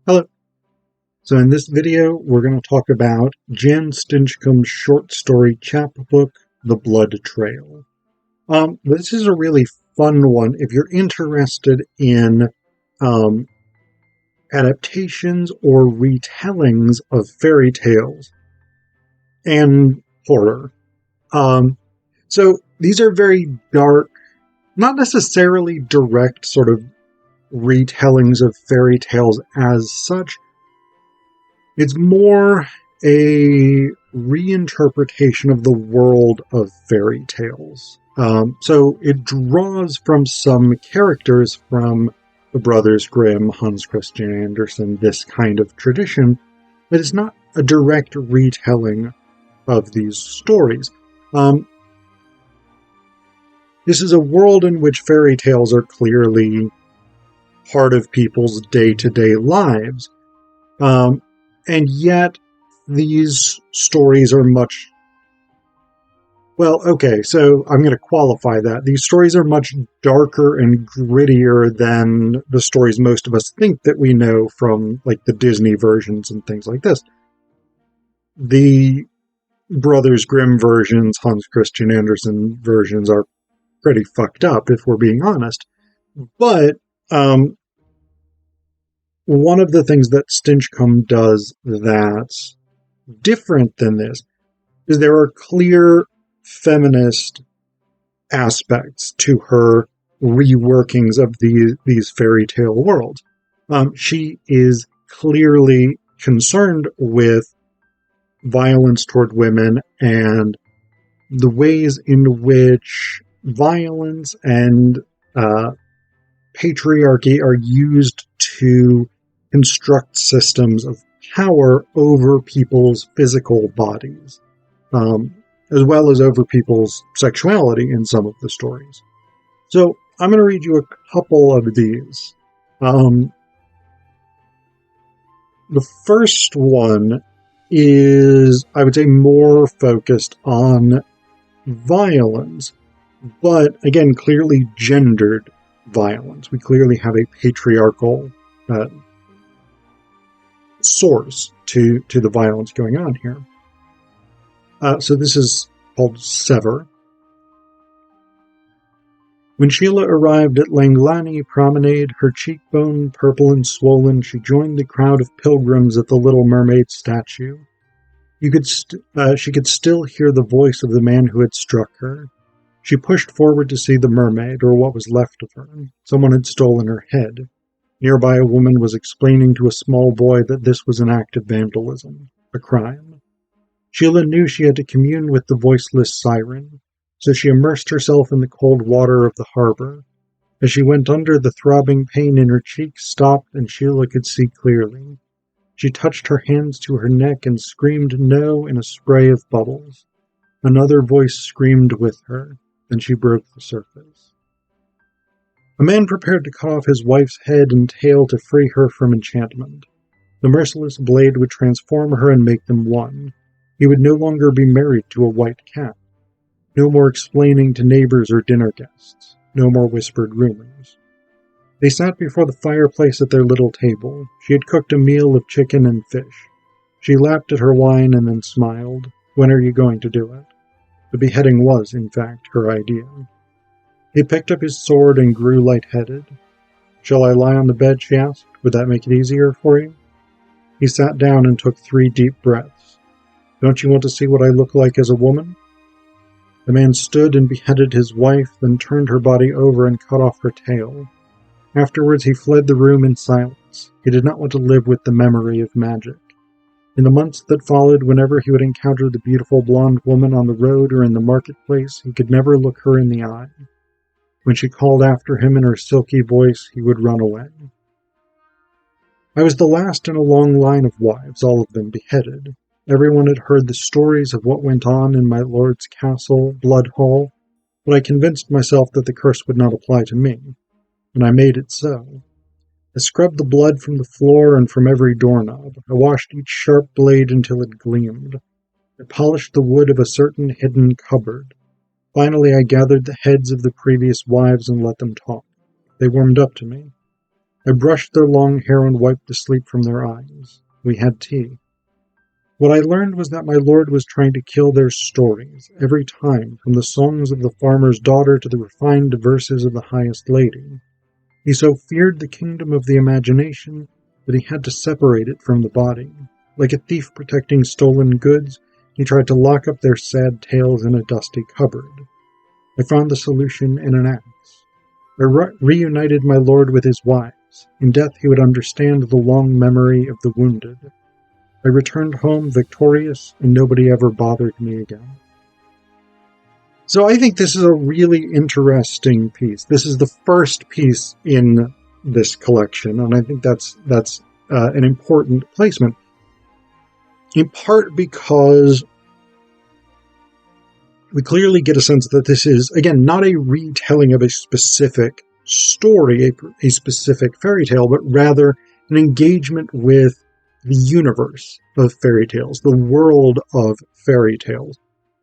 Hello. So in this video, we're going to talk about Jan Stinchcomb's short story chapbook, The Blood Trail. This is a really fun one if you're interested in adaptations or retellings of fairy tales and horror. So these are very dark, not necessarily direct sort of retellings of fairy tales as such. It's more a reinterpretation of the world of fairy tales. So it draws from some characters from the Brothers Grimm, Hans Christian Andersen, this kind of tradition, but it's not a direct retelling of these stories. This is a world in which fairy tales are clearly part of people's day-to-day lives. And yet, these stories are much... Well, okay, so I'm going to qualify that. These stories are much darker and grittier than the stories most of us think that we know from, like, the Disney versions and things like this. The Brothers Grimm versions, Hans Christian Andersen versions, are pretty fucked up, if we're being honest. But, one of the things that Stinchcomb does that's different than this is there are clear feminist aspects to her reworkings of these fairy tale worlds. She is clearly concerned with violence toward women and the ways in which violence and patriarchy are used to construct systems of power over people's physical bodies, as well as over people's sexuality in some of the stories. So I'm going to read you a couple of these. The first one is, I would say, more focused on violence, but again, clearly gendered violence. We clearly have a patriarchal source to the violence going on here. So this is called Sever. When Sheila arrived at Langlani Promenade, her cheekbone purple and swollen, she joined the crowd of pilgrims at the Little Mermaid statue. She could still hear the voice of the man who had struck her. She pushed forward to see the mermaid, or what was left of her. Someone had stolen her head. Nearby, a woman was explaining to a small boy that this was an act of vandalism, a crime. Sheila knew she had to commune with the voiceless siren, so she immersed herself in the cold water of the harbor. As she went under, the throbbing pain in her cheeks stopped, and Sheila could see clearly. She touched her hands to her neck and screamed no in a spray of bubbles. Another voice screamed with her. Then she broke the surface. A man prepared to cut off his wife's head and tail to free her from enchantment. The merciless blade would transform her and make them one. He would no longer be married to a white cat. No more explaining to neighbors or dinner guests. No more whispered rumors. They sat before the fireplace at their little table. She had cooked a meal of chicken and fish. She lapped at her wine and then smiled. When are you going to do it? The beheading was, in fact, her idea. He picked up his sword and grew lightheaded. Shall I lie on the bed, she asked. Would that make it easier for you? He sat down and took 3 deep breaths. Don't you want to see what I look like as a woman? The man stood and beheaded his wife, then turned her body over and cut off her tail. Afterwards he fled the room in silence. He did not want to live with the memory of magic. In the months that followed, whenever he would encounter the beautiful blonde woman on the road or in the marketplace, he could never look her in the eye. When she called after him in her silky voice, he would run away. I was the last in a long line of wives, all of them beheaded. Everyone had heard the stories of what went on in my lord's castle, Blood Hall, but I convinced myself that the curse would not apply to me, and I made it so. I scrubbed the blood from the floor and from every doorknob. I washed each sharp blade until it gleamed. I polished the wood of a certain hidden cupboard. Finally, I gathered the heads of the previous wives and let them talk. They warmed up to me. I brushed their long hair and wiped the sleep from their eyes. We had tea. What I learned was that my lord was trying to kill their stories, every time, from the songs of the farmer's daughter to the refined verses of the highest lady. He so feared the kingdom of the imagination that he had to separate it from the body. Like a thief protecting stolen goods, he tried to lock up their sad tales in a dusty cupboard. I found the solution in an axe. I reunited my lord with his wives. In death he would understand the long memory of the wounded. I returned home victorious, and nobody ever bothered me again. So I think this is a really interesting piece. This is the first piece in this collection, and I think that's an important placement, in part because we clearly get a sense that this is, again, not a retelling of a specific story, a specific fairy tale, but rather an engagement with the universe of fairy tales, the world of fairy tales.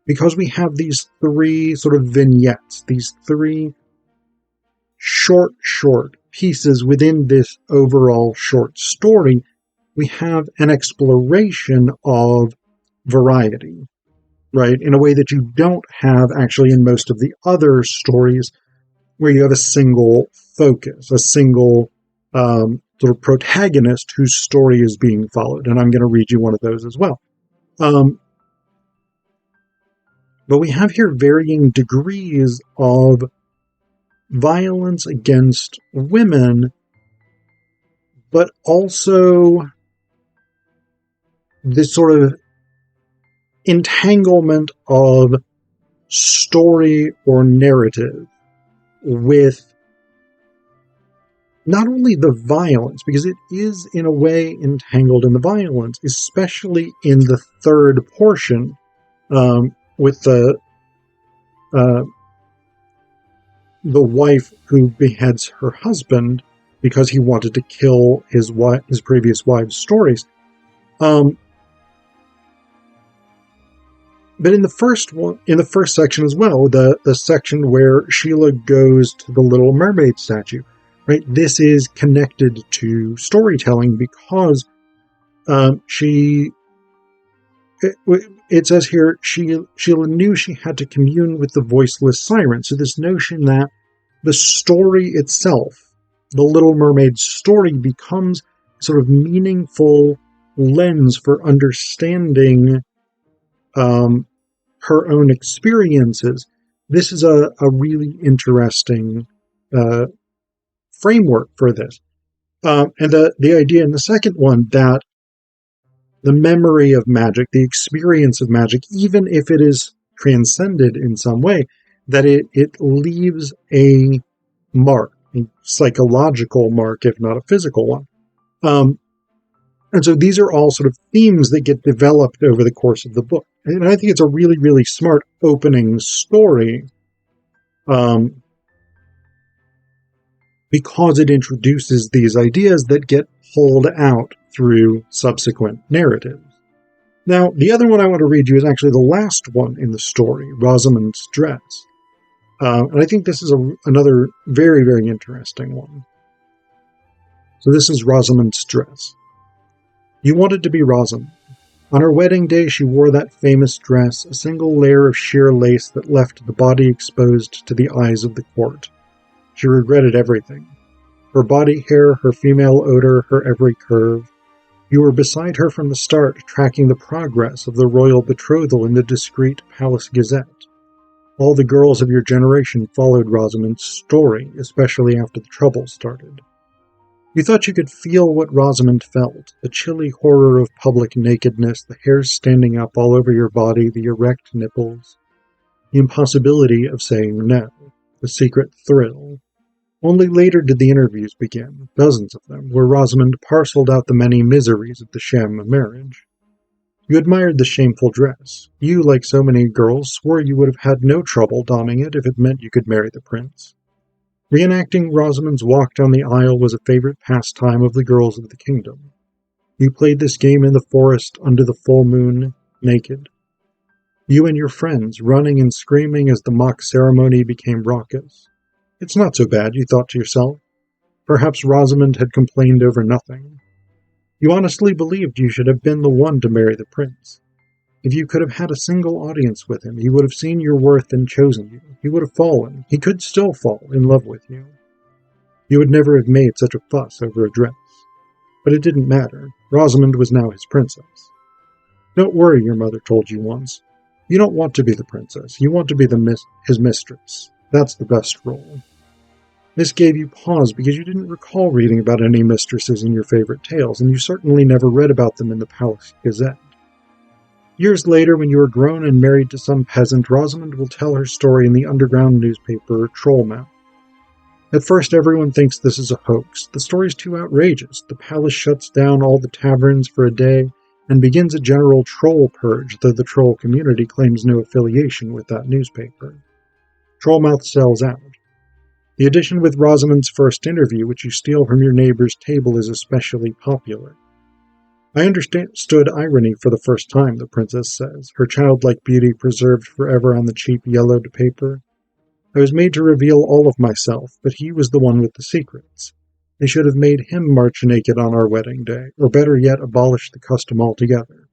Because we have these three sort of vignettes, these three short pieces within this overall short story, we have an exploration of variety, right? In a way that you don't have actually in most of the other stories, where you have a single focus, a single sort of protagonist whose story is being followed. And I'm going to read you one of those as well. But we have here varying degrees of violence against women, but also this sort of entanglement of story or narrative with not only the violence, because it is in a way entangled in the violence, especially in the third portion, with the wife who beheads her husband because he wanted to kill his previous wife's stories. But in the first section as well, the section where Sheila goes to the Little Mermaid statue, right? This is connected to storytelling because it says here, Sheila knew she had to commune with the voiceless siren. So this notion that the story itself, the Little Mermaid story, becomes sort of meaningful lens for understanding her own experiences. This is a really interesting framework for this. And the idea in the second one that the memory of magic, the experience of magic, even if it is transcended in some way, that it leaves a mark, a psychological mark, if not a physical one. And so these are all sort of themes that get developed over the course of the book. And I think it's a really, really smart opening story, because it introduces these ideas that get pulled out through subsequent narratives. Now, the other one I want to read you is actually the last one in the story, Rosamond's Dress. And I think this is another very, very interesting one. So this is Rosamond's Dress. You wanted to be Rosamond. On her wedding day, she wore that famous dress, a single layer of sheer lace that left the body exposed to the eyes of the court. She regretted everything. Her body hair, her female odor, her every curve. You were beside her from the start, tracking the progress of the royal betrothal in the discreet Palace Gazette. All the girls of your generation followed Rosamond's story, especially after the trouble started. You thought you could feel what Rosamond felt, the chilly horror of public nakedness, the hairs standing up all over your body, the erect nipples, the impossibility of saying no, the secret thrill. Only later did the interviews begin, dozens of them, where Rosamond parceled out the many miseries of the sham marriage. You admired the shameful dress. You, like so many girls, swore you would have had no trouble donning it if it meant you could marry the prince. Reenacting Rosamond's walk down the aisle was a favorite pastime of the girls of the kingdom. You played this game in the forest under the full moon, naked. You and your friends, running and screaming as the mock ceremony became raucous. It's not so bad, you thought to yourself. Perhaps Rosamond had complained over nothing. You honestly believed you should have been the one to marry the prince. If you could have had a single audience with him, he would have seen your worth and chosen you. He would have fallen. He could still fall in love with you. You would never have made such a fuss over a dress. But it didn't matter. Rosamond was now his princess. Don't worry, your mother told you once. You don't want to be the princess. You want to be his mistress. That's the best role. This gave you pause because you didn't recall reading about any mistresses in your favorite tales, and you certainly never read about them in the Palace Gazette. Years later, when you are grown and married to some peasant, Rosamond will tell her story in the underground newspaper Trollmouth. At first, everyone thinks this is a hoax. The story's too outrageous. The palace shuts down all the taverns for a day and begins a general troll purge, though the troll community claims no affiliation with that newspaper. Trollmouth sells out. The edition with Rosamond's first interview, which you steal from your neighbor's table, is especially popular. I understood irony for the first time, the princess says, her childlike beauty preserved forever on the cheap yellowed paper. I was made to reveal all of myself, but he was the one with the secrets. They should have made him march naked on our wedding day, or better yet, abolish the custom altogether.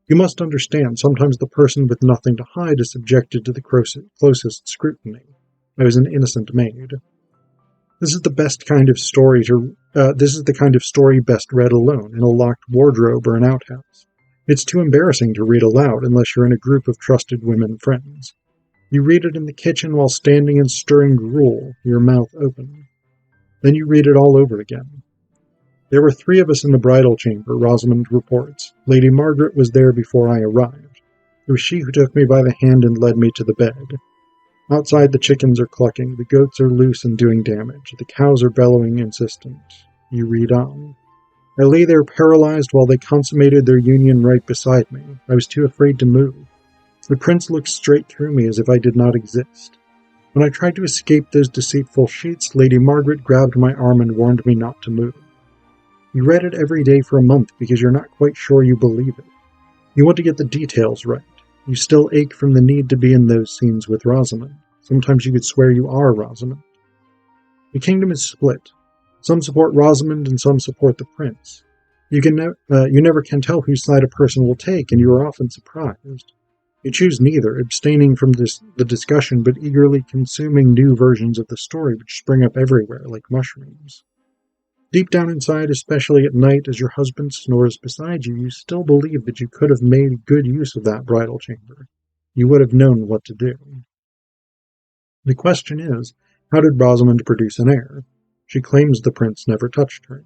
You must understand, sometimes the person with nothing to hide is subjected to the closest scrutiny. I was an innocent maid. This is the kind of story best read alone, in a locked wardrobe or an outhouse. It's too embarrassing to read aloud unless you're in a group of trusted women friends. You read it in the kitchen while standing and stirring gruel, your mouth open. Then you read it all over again. There were 3 of us in the bridal chamber, Rosamond reports. Lady Margaret was there before I arrived. It was she who took me by the hand and led me to the bed. Outside, the chickens are clucking, the goats are loose and doing damage, the cows are bellowing insistent. You read on. I lay there paralyzed while they consummated their union right beside me. I was too afraid to move. The prince looked straight through me as if I did not exist. When I tried to escape those deceitful sheets, Lady Margaret grabbed my arm and warned me not to move. You read it every day for a month because you're not quite sure you believe it. You want to get the details right. You still ache from the need to be in those scenes with Rosamond. Sometimes you could swear you are Rosamond. The kingdom is split. Some support Rosamond and some support the prince. You never can tell whose side a person will take, and you are often surprised. You choose neither, abstaining from the discussion but eagerly consuming new versions of the story which spring up everywhere like mushrooms. Deep down inside, especially at night as your husband snores beside you, you still believe that you could have made good use of that bridal chamber. You would have known what to do. The question is, how did Rosamond produce an heir? She claims the prince never touched her.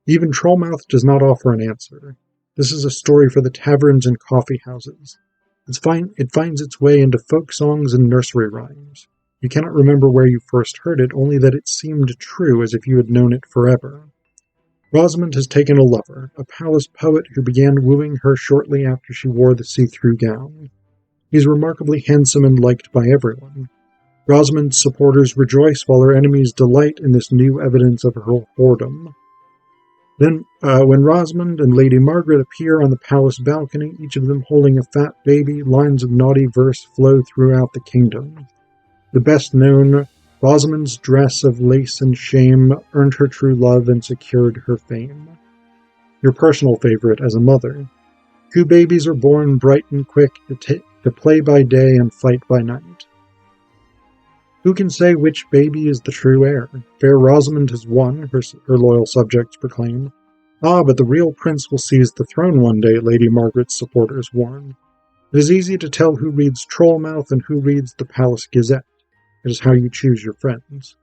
Even Trollmouth does not offer an answer. This is a story for the taverns and coffee houses. It finds its way into folk songs and nursery rhymes. You cannot remember where you first heard it, only that it seemed true as if you had known it forever. Rosamond has taken a lover, a palace poet who began wooing her shortly after she wore the see-through gown. He is remarkably handsome and liked by everyone. Rosamond's supporters rejoice while her enemies delight in this new evidence of her whoredom. Then, when Rosamond and Lady Margaret appear on the palace balcony, each of them holding a fat baby, lines of naughty verse flow throughout the kingdom. The best known, Rosamond's dress of lace and shame earned her true love and secured her fame. Your personal favorite as a mother. 2 babies are born bright and quick to play by day and fight by night. Who can say which baby is the true heir? Fair Rosamond has won, her loyal subjects proclaim. Ah, but the real prince will seize the throne one day, Lady Margaret's supporters warn. It is easy to tell who reads Trollmouth and who reads the Palace Gazette. It is how you choose your friends.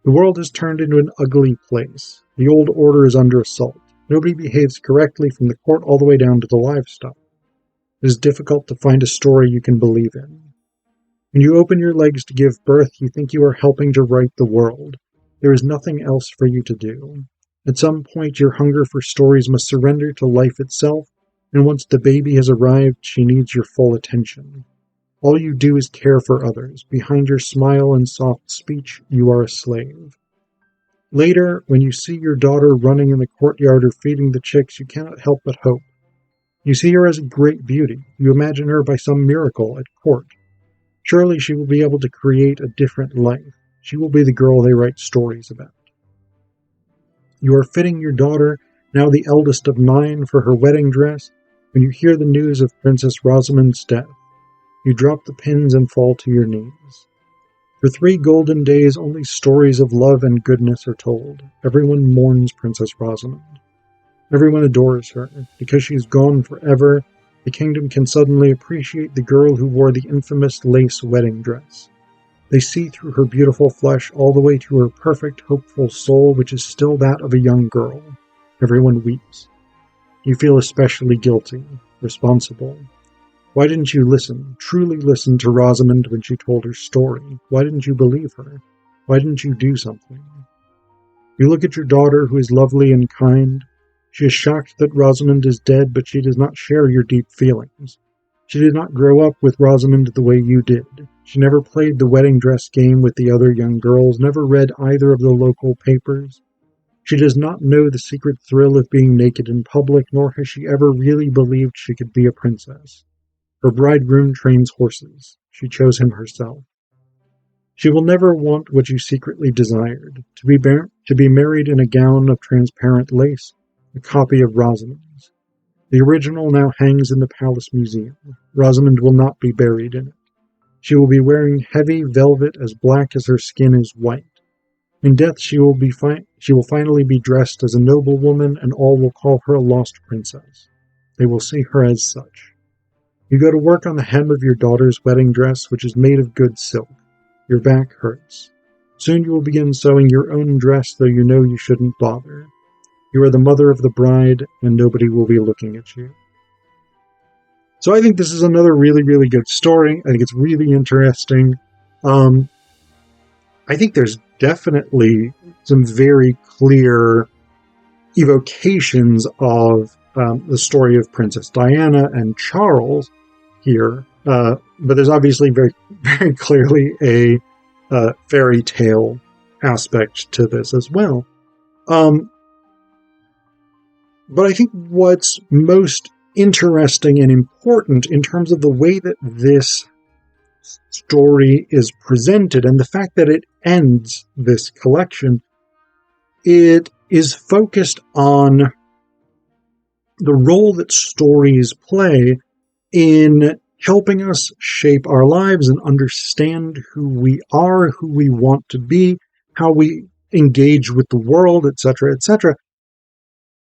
The world has turned into an ugly place. The old order is under assault. Nobody behaves correctly from the court all the way down to the livestock. It is difficult to find a story you can believe in. When you open your legs to give birth, you think you are helping to right the world. There is nothing else for you to do. At some point, your hunger for stories must surrender to life itself, and once the baby has arrived, she needs your full attention. All you do is care for others. Behind your smile and soft speech, you are a slave. Later, when you see your daughter running in the courtyard or feeding the chicks, you cannot help but hope. You see her as a great beauty. You imagine her by some miracle at court. Surely she will be able to create a different life. She will be the girl they write stories about. You are fitting your daughter, now the eldest of 9, for her wedding dress, when you hear the news of Princess Rosamond's death. You drop the pins and fall to your knees. For 3 golden days only stories of love and goodness are told. Everyone mourns Princess Rosamond. Everyone adores her. Because she is gone forever, the kingdom can suddenly appreciate the girl who wore the infamous lace wedding dress. They see through her beautiful flesh all the way to her perfect, hopeful soul, which is still that of a young girl. Everyone weeps. You feel especially guilty, responsible. Why didn't you listen, truly listen to Rosamond when she told her story? Why didn't you believe her? Why didn't you do something? You look at your daughter, who is lovely and kind. She is shocked that Rosamond is dead, but she does not share your deep feelings. She did not grow up with Rosamond the way you did. She never played the wedding dress game with the other young girls, never read either of the local papers. She does not know the secret thrill of being naked in public, nor has she ever really believed she could be a princess. Her bridegroom trains horses. She chose him herself. She will never want what you secretly desired, to be married in a gown of transparent lace, a copy of Rosamond's. The original now hangs in the Palace Museum. Rosamond will not be buried in it. She will be wearing heavy velvet as black as her skin is white. In death she will finally be dressed as a noblewoman, and all will call her a lost princess. They will see her as such. You go to work on the hem of your daughter's wedding dress, which is made of good silk. Your back hurts. Soon you will begin sewing your own dress, though you know you shouldn't bother. You are the mother of the bride, and nobody will be looking at you. So I think this is another really, really good story. I think it's really interesting. I think there's definitely some very clear evocations of the story of Princess Diana and Charles here, but there's obviously very, very clearly a fairy tale aspect to this as well. But I think what's most interesting and important in terms of the way that this story is presented and the fact that it ends this collection, it is focused on the role that stories play in helping us shape our lives and understand who we are, who we want to be, how we engage with the world, etc., etc.,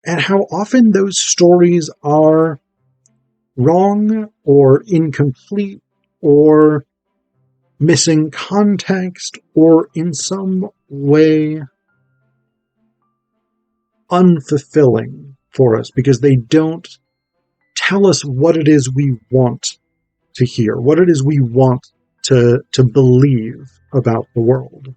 and how often those stories are wrong or incomplete or missing context or in some way unfulfilling for us because they don't tell us what it is we want to hear, what it is we want to believe about the world.